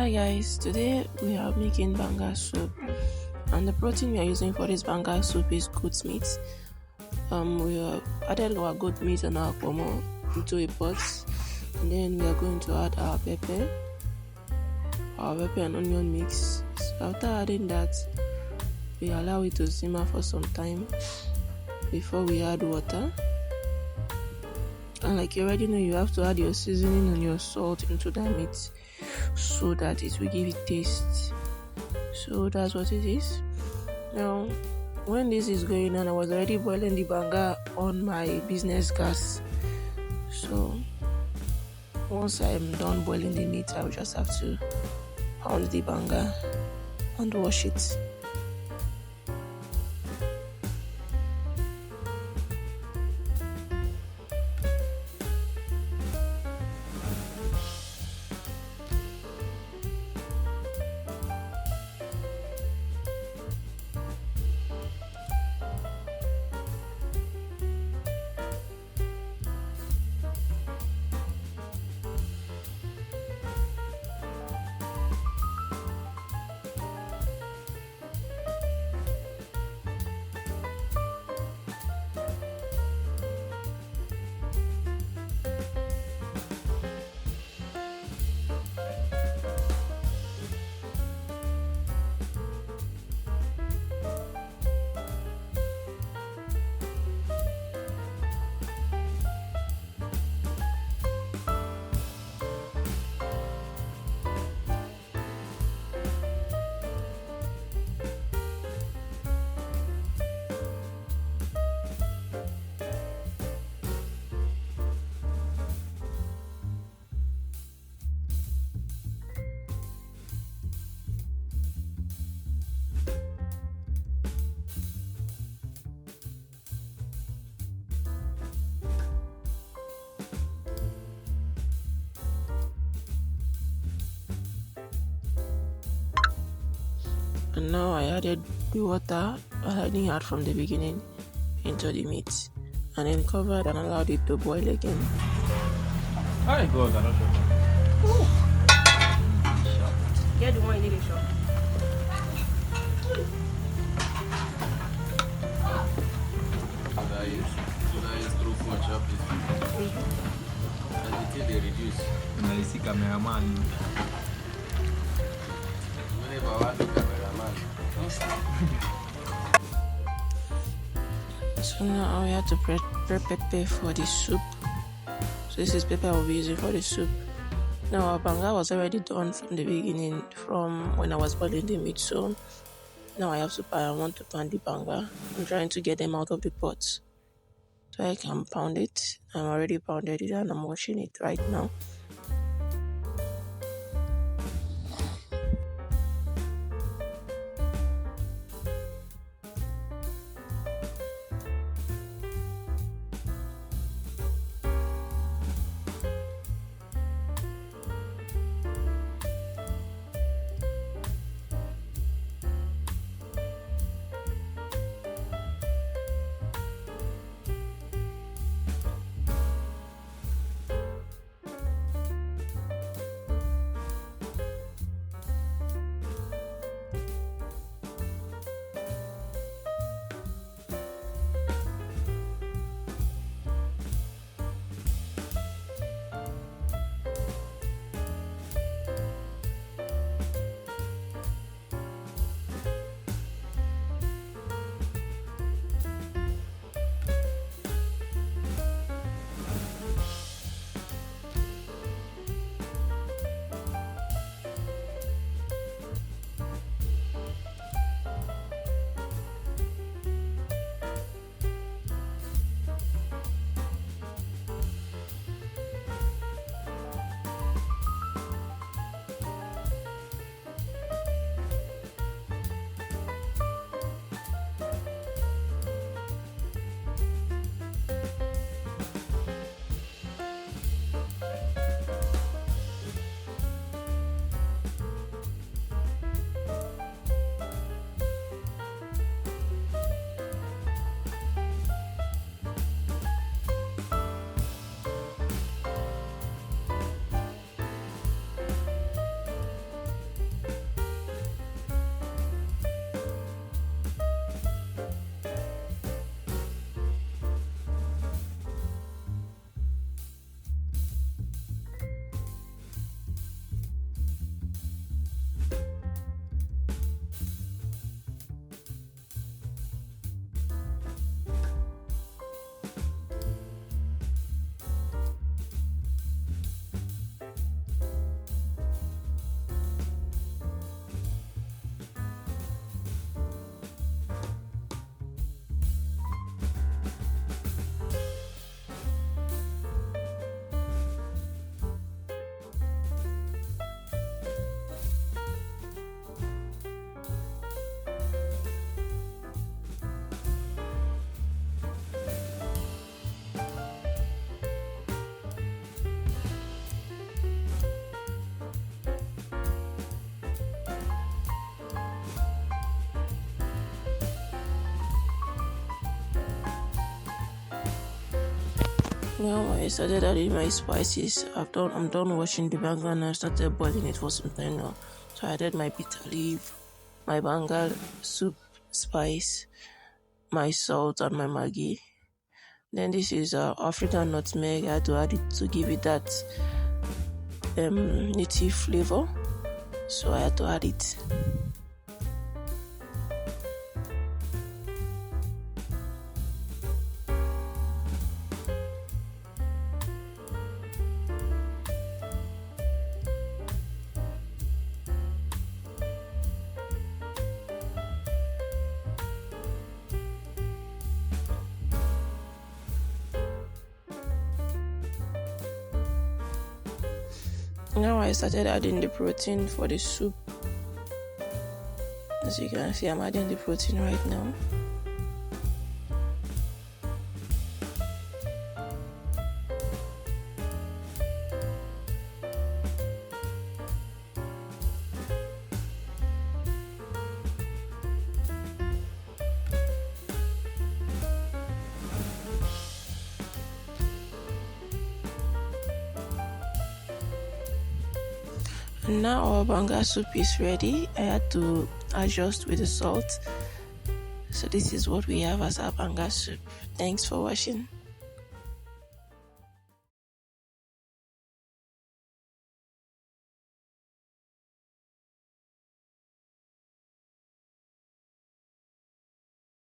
Hi guys, today we are making Banga soup, and the protein we are using for this Banga soup is goat meat. We have added our goat meat and our pomo into a pot, and then we are going to add our pepper and onion mix. So after adding that, we allow it to simmer for some time before we add water. And like you already know, you have to add your seasoning and your salt into that meat so that it will give it taste. So that's what it is. Now, when this is going on, I was already boiling the banga on my business gas. So once I'm done boiling the meat, I will just have to pound the banga and wash it. And now I added the water that I didn't add from the beginning into the meat, and then covered and allowed it to boil again. Hi, God, I don't Oh. Get the one you need a shot. Should I use through much up this? And until they reduce. And I see cameraman. Whenever I want the cameraman. So now we have to prepare pepper for the soup. So this is pepper I'll be using for the soup. Now our banga was already done from the beginning, from when I was boiling the meat. So now I want to pound the banga. I'm trying to get them out of the pot so I can pound it. I'm already pounded it and I'm washing it right now. Well, I started adding my spices. I'm done washing the banga and I started boiling it for some time now. So I added my bitter leaf, my banga soup spice, my salt and my maggi. Then this is African nutmeg. I had to add it to give it that native flavor. So I had to add it. Now I started adding the protein for the soup. As you can see, I'm adding the protein right now. And now our banga soup is ready. I had to adjust with the salt. So this is what we have as our banga soup. Thanks for watching.